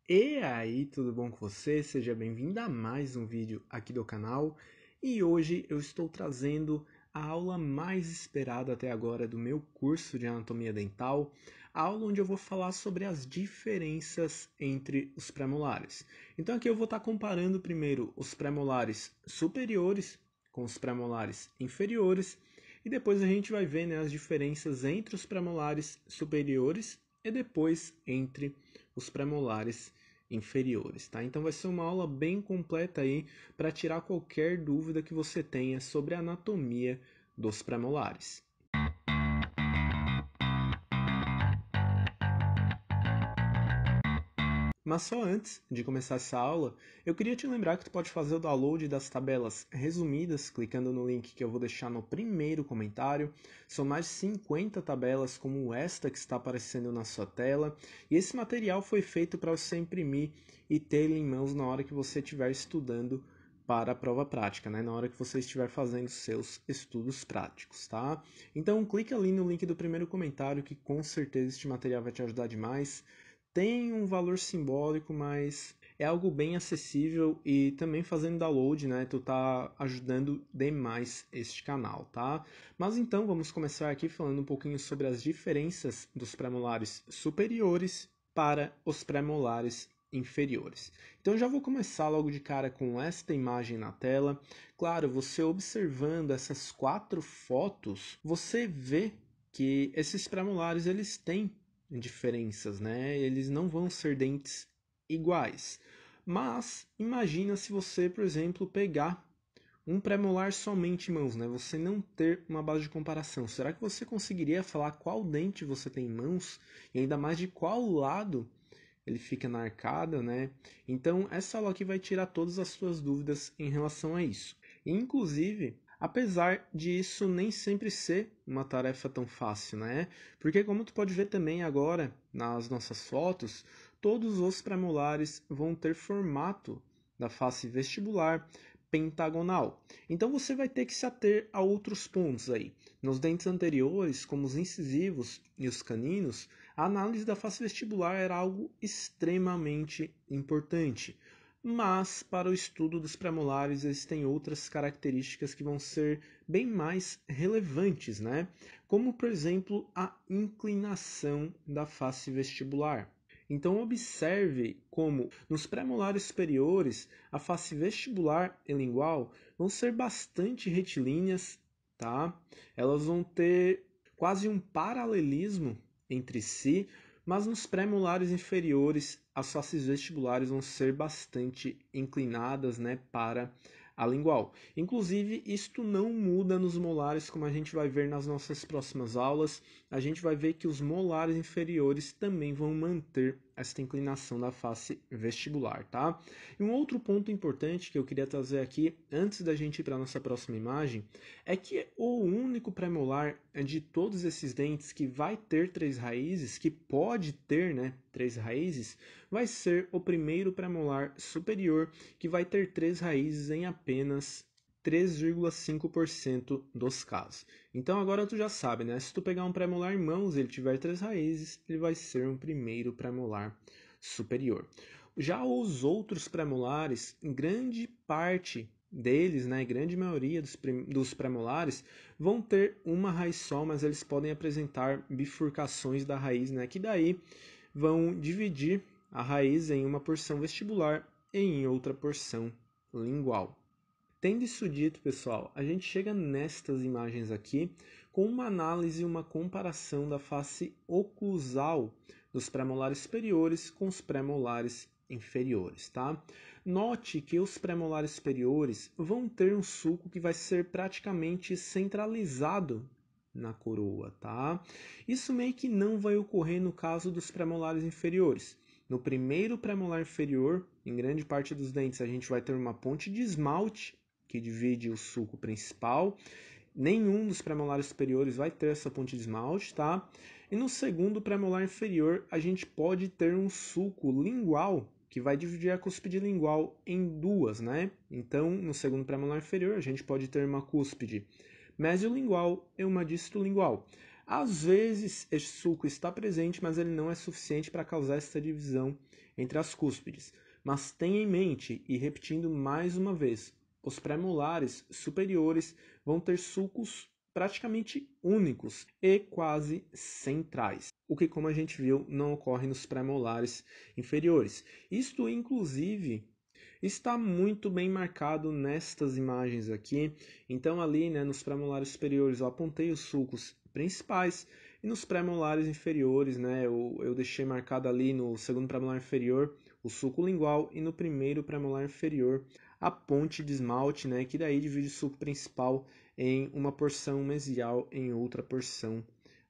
E aí, tudo bom com você? Seja bem-vindo a mais um vídeo aqui do canal. E hoje eu estou trazendo a aula mais esperada até agora do meu curso de anatomia dental, a aula onde eu vou falar sobre as diferenças entre os premolares. Então aqui eu vou estar comparando primeiro os premolares superiores com os premolares inferiores e depois a gente vai ver, as diferenças entre os premolares superiores e depois entre os premolares inferiores, tá? Então vai ser uma aula bem completa aí para tirar qualquer dúvida que você tenha sobre a anatomia dos premolares. Mas só antes de começar essa aula, eu queria te lembrar que tu pode fazer o download das tabelas resumidas clicando no link que eu vou deixar no primeiro comentário. São mais de 50 tabelas como esta que está aparecendo na sua tela. E esse material foi feito para você imprimir e ter ele em mãos na hora que você estiver estudando para a prova prática, na hora que você estiver fazendo seus estudos práticos, tá? Então clica ali no link do primeiro comentário que com certeza este material vai te ajudar demais. Tem um valor simbólico, mas é algo bem acessível e também fazendo download, tu tá ajudando demais este canal, tá? Mas então vamos começar aqui falando um pouquinho sobre as diferenças dos premolares superiores para os premolares inferiores. Então já vou começar logo de cara com esta imagem na tela. Claro, você observando essas 4 fotos, você vê que esses premolares eles têm diferenças, Eles não vão ser dentes iguais. Mas imagina se você, por exemplo, pegar um premolar somente em mãos, Você não ter uma base de comparação. Será que você conseguiria falar qual dente você tem em mãos e ainda mais de qual lado ele fica na arcada, Então, essa aula aqui vai tirar todas as suas dúvidas em relação a isso. E, inclusive, apesar de isso nem sempre ser uma tarefa tão fácil, Porque como tu pode ver também agora nas nossas fotos, todos os premolares vão ter formato da face vestibular pentagonal. Então você vai ter que se ater a outros pontos aí. Nos dentes anteriores, como os incisivos e os caninos, a análise da face vestibular era algo extremamente importante. Mas, para o estudo dos premolares, eles têm outras características que vão ser bem mais relevantes, Como, por exemplo, a inclinação da face vestibular. Então, observe como nos premolares superiores, a face vestibular e lingual vão ser bastante retilíneas, tá? Elas vão ter quase um paralelismo entre si, mas nos premolares inferiores, as faces vestibulares vão ser bastante inclinadas, para a lingual. Inclusive, isto não muda nos molares, como a gente vai ver nas nossas próximas aulas. A gente vai ver que os molares inferiores também vão manter esta inclinação da face vestibular, tá? E um outro ponto importante que eu queria trazer aqui, antes da gente ir para a nossa próxima imagem, é que o único premolar de todos esses dentes que vai ter 3 raízes, que pode ter, 3 raízes, vai ser o primeiro premolar superior, que vai ter 3 raízes em apenas 3,5% dos casos. Então agora tu já sabe, Se tu pegar um premolar em mãos e ele tiver 3 raízes, ele vai ser um primeiro premolar superior. Já os outros premolares, grande parte deles, grande maioria dos premolares, vão ter uma raiz só, mas eles podem apresentar bifurcações da raiz, que daí vão dividir a raiz em uma porção vestibular e em outra porção lingual. Tendo isso dito, pessoal, a gente chega nestas imagens aqui com uma análise e uma comparação da face oclusal dos premolares superiores com os premolares inferiores, tá? Note que os premolares superiores vão ter um sulco que vai ser praticamente centralizado na coroa, tá? Isso meio que não vai ocorrer no caso dos premolares inferiores. No primeiro premolar inferior, em grande parte dos dentes, a gente vai ter uma ponte de esmalte que divide o sulco principal. Nenhum dos premolares superiores vai ter essa ponte de esmalte, tá? E no segundo premolar inferior, a gente pode ter um sulco lingual que vai dividir a cúspide lingual em duas, Então, no segundo premolar inferior, a gente pode ter uma cúspide mesiolingual e uma distolingual. Às vezes, esse sulco está presente, mas ele não é suficiente para causar essa divisão entre as cúspides. Mas tenha em mente, e repetindo mais uma vez, os premolares superiores vão ter sulcos praticamente únicos e quase centrais, o que, como a gente viu, não ocorre nos premolares inferiores. Isto, inclusive, está muito bem marcado nestas imagens aqui. Então ali, né, nos premolares superiores eu apontei os sulcos principais e nos premolares inferiores, né, eu deixei marcado ali no segundo premolar inferior o sulco lingual e no primeiro premolar inferior a ponte de esmalte, né, que daí divide o sulco principal em uma porção mesial em outra porção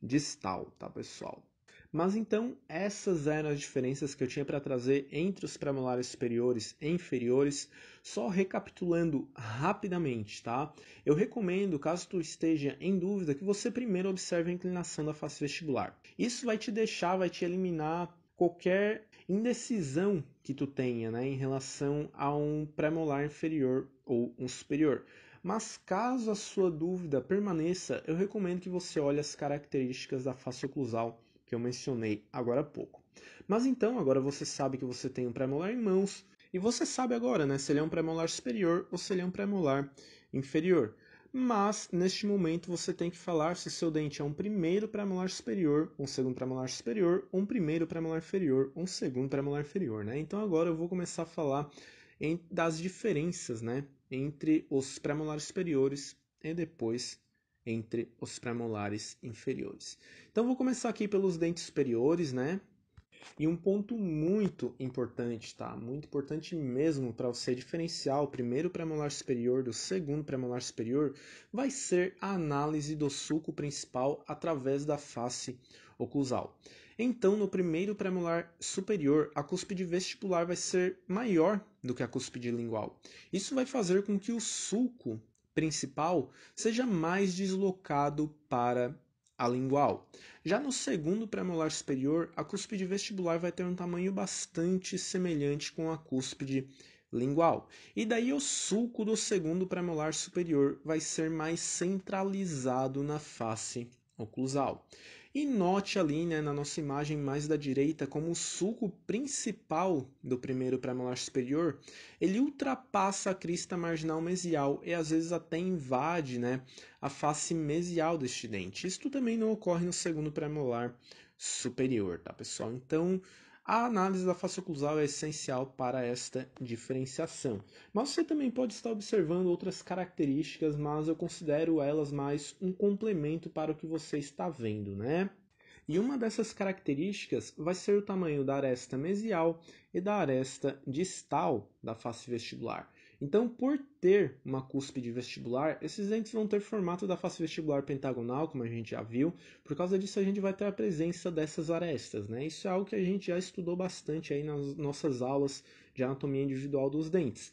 distal, tá, pessoal? Mas então, essas eram as diferenças que eu tinha para trazer entre os premolares superiores e inferiores, só recapitulando rapidamente, tá? Eu recomendo, caso tu esteja em dúvida, que você primeiro observe a inclinação da face vestibular. Isso vai te deixar, vai te eliminar qualquer indecisão que tu tenha, né, em relação a um premolar inferior ou um superior. Mas caso a sua dúvida permaneça, eu recomendo que você olhe as características da face oclusal que eu mencionei agora há pouco. Mas então, agora você sabe que você tem um premolar em mãos, e você sabe agora, né, se ele é um premolar superior ou se ele é um premolar inferior. Mas, neste momento, você tem que falar se seu dente é um primeiro premolar superior, um segundo premolar superior, um primeiro premolar inferior, um segundo premolar inferior, né? Então, agora eu vou começar a falar das diferenças, né, entre os premolares superiores e depois entre os premolares inferiores. Então vou começar aqui pelos dentes superiores, né? E um ponto muito importante, tá? Muito importante mesmo para você diferenciar o primeiro premolar superior do segundo premolar superior vai ser a análise do sulco principal através da face oclusal. Então, no primeiro premolar superior, a cúspide vestibular vai ser maior do que a cúspide lingual. Isso vai fazer com que o sulco principal seja mais deslocado para a lingual. Já no segundo premolar superior, a cúspide vestibular vai ter um tamanho bastante semelhante com a cúspide lingual. E daí o sulco do segundo premolar superior vai ser mais centralizado na face oclusal. E note ali, né, na nossa imagem mais da direita, como o sulco principal do primeiro premolar superior, ele ultrapassa a crista marginal mesial e às vezes até invade, né, a face mesial deste dente. Isso também não ocorre no segundo premolar superior, tá, pessoal? Então, a análise da face oclusal é essencial para esta diferenciação. Mas você também pode estar observando outras características, mas eu considero elas mais um complemento para o que você está vendo, né? E uma dessas características vai ser o tamanho da aresta mesial e da aresta distal da face vestibular. Então, por ter uma cúspide vestibular, esses dentes vão ter formato da face vestibular pentagonal, como a gente já viu. Por causa disso, a gente vai ter a presença dessas arestas, né? Isso é algo que a gente já estudou bastante aí nas nossas aulas de anatomia individual dos dentes.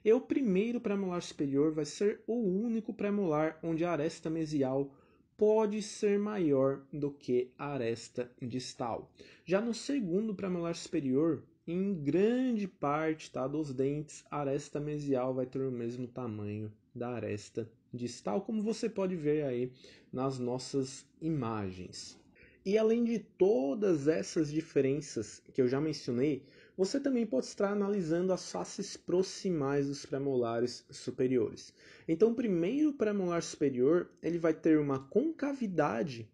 E o primeiro premolar superior vai ser o único premolar onde a aresta mesial pode ser maior do que a aresta distal. Já no segundo premolar superior, em grande parte, tá, dos dentes, a aresta mesial vai ter o mesmo tamanho da aresta distal, como você pode ver aí nas nossas imagens. E além de todas essas diferenças que eu já mencionei, você também pode estar analisando as faces proximais dos premolares superiores. Então, o primeiro premolar superior ele vai ter uma concavidade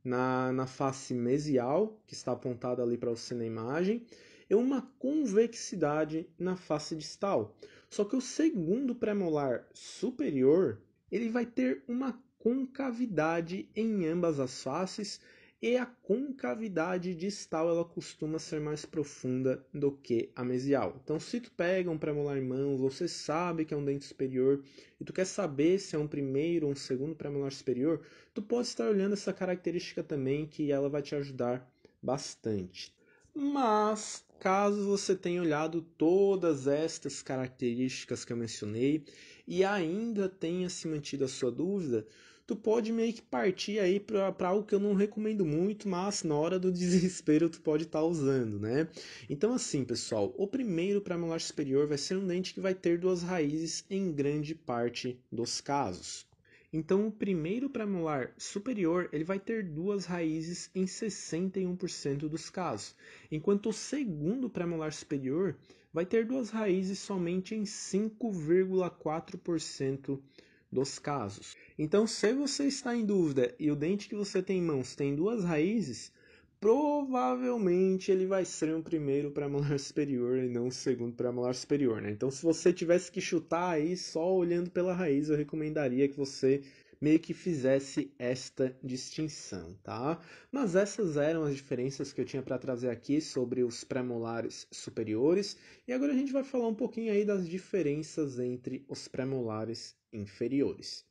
na face mesial, que está apontada ali para você na imagem, e uma convexidade na face distal. Só que o segundo premolar superior ele vai ter uma concavidade em ambas as faces e a concavidade distal ela costuma ser mais profunda do que a mesial. Então, se tu pega um premolar em mãos, você sabe que é um dente superior e tu quer saber se é um primeiro ou um segundo premolar superior, tu pode estar olhando essa característica também que ela vai te ajudar bastante. Mas, caso você tenha olhado todas estas características que eu mencionei e ainda tenha se mantido a sua dúvida, tu pode meio que partir aí para algo que eu não recomendo muito, mas na hora do desespero tu pode estar usando, né? Então assim, pessoal, o primeiro premolar superior vai ser um dente que vai ter duas raízes em grande parte dos casos. Então, o primeiro premolar superior ele vai ter duas raízes em 61% dos casos, enquanto o segundo premolar superior vai ter duas raízes somente em 5,4% dos casos. Então, se você está em dúvida e o dente que você tem em mãos tem duas raízes, provavelmente ele vai ser um primeiro premolar superior e não um segundo premolar superior, né? Então, se você tivesse que chutar aí só olhando pela raiz, eu recomendaria que você meio que fizesse esta distinção, tá? Mas essas eram as diferenças que eu tinha para trazer aqui sobre os premolares superiores, e agora a gente vai falar um pouquinho aí das diferenças entre os premolares inferiores.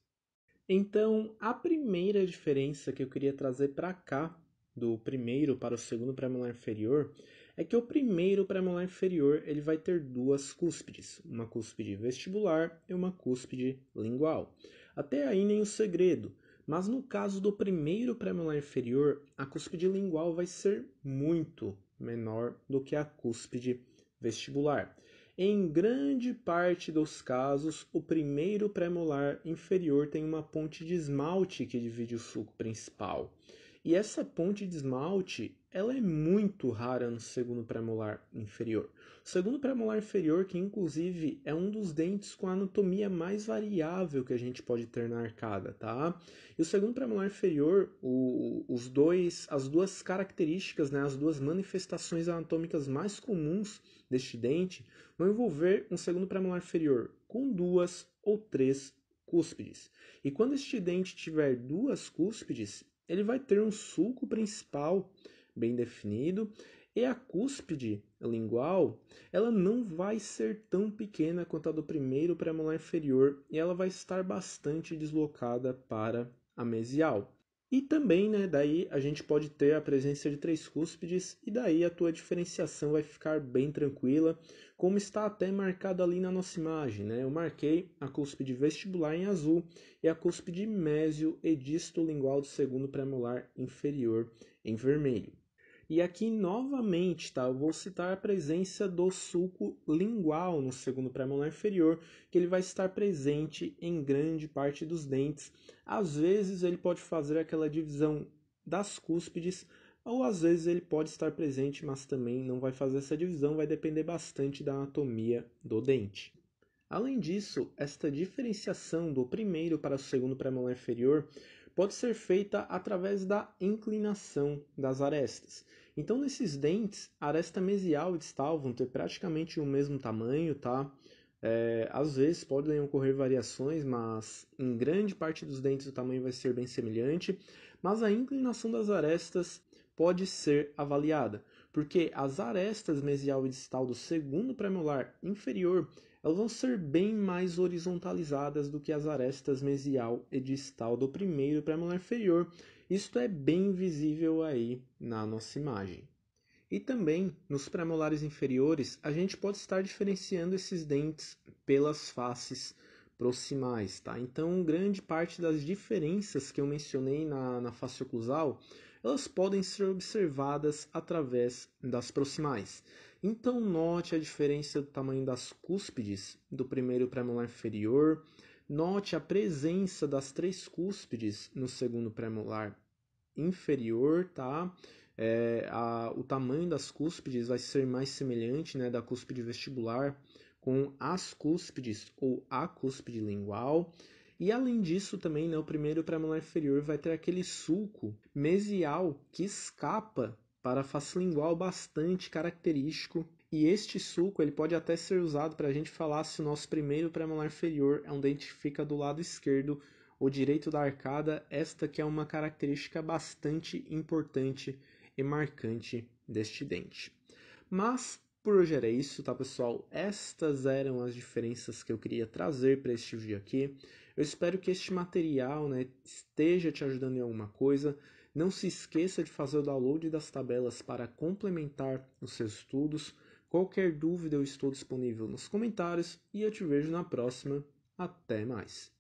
Então, a primeira diferença que eu queria trazer para cá, do primeiro para o segundo premolar inferior, é que o primeiro premolar inferior ele vai ter duas cúspides, uma cúspide vestibular e uma cúspide lingual. Até aí nem o segredo, mas no caso do primeiro premolar inferior, a cúspide lingual vai ser muito menor do que a cúspide vestibular. Em grande parte dos casos, o primeiro premolar inferior tem uma ponte de esmalte que divide o sulco principal. E essa ponte de esmalte, ela é muito rara no segundo premolar inferior. O segundo premolar inferior, que inclusive é um dos dentes com a anatomia mais variável que a gente pode ter na arcada, tá? E o segundo premolar inferior, as duas características, né, as duas manifestações anatômicas mais comuns deste dente vão envolver um segundo premolar inferior com duas ou três cúspides. E quando este dente tiver duas cúspides, ele vai ter um sulco principal bem definido e a cúspide lingual, ela não vai ser tão pequena quanto a do primeiro premolar inferior e ela vai estar bastante deslocada para a mesial. E também, né, daí a gente pode ter a presença de três cúspides e daí a tua diferenciação vai ficar bem tranquila, como está até marcado ali na nossa imagem, né? Eu marquei a cúspide vestibular em azul e a cúspide mésio-edistolingual do segundo premolar inferior em vermelho. E aqui novamente, tá? Eu vou citar a presença do sulco lingual no segundo premolar inferior, que ele vai estar presente em grande parte dos dentes. Às vezes ele pode fazer aquela divisão das cúspides, ou às vezes ele pode estar presente, mas também não vai fazer essa divisão, vai depender bastante da anatomia do dente. Além disso, esta diferenciação do primeiro para o segundo premolar inferior pode ser feita através da inclinação das arestas. Então, nesses dentes, a aresta mesial e distal vão ter praticamente o mesmo tamanho, tá? Às vezes podem ocorrer variações, mas em grande parte dos dentes o tamanho vai ser bem semelhante, mas a inclinação das arestas pode ser avaliada, porque as arestas mesial e distal do segundo premolar inferior elas vão ser bem mais horizontalizadas do que as arestas mesial e distal do primeiro premolar inferior. Isto é bem visível aí na nossa imagem. E também, nos premolares inferiores, a gente pode estar diferenciando esses dentes pelas faces proximais, tá? Então, grande parte das diferenças que eu mencionei na face oclusal, elas podem ser observadas através das proximais. Então, note a diferença do tamanho das cúspides do primeiro premolar inferior, note a presença das três cúspides no segundo premolar inferior, tá? O tamanho das cúspides vai ser mais semelhante, né, da cúspide vestibular com as cúspides ou a cúspide lingual. E além disso também, né, o primeiro premolar inferior vai ter aquele sulco mesial que escapa para a face lingual bastante característico. E este sulco ele pode até ser usado para a gente falar se o nosso primeiro premolar inferior é um dente que fica do lado esquerdo ou direito da arcada, esta que é uma característica bastante importante e marcante deste dente. Mas por hoje era isso, tá pessoal? Estas eram as diferenças que eu queria trazer para este vídeo aqui. Eu espero que este material, né, esteja te ajudando em alguma coisa. Não se esqueça de fazer o download das tabelas para complementar os seus estudos. Qualquer dúvida eu estou disponível nos comentários e eu te vejo na próxima. Até mais!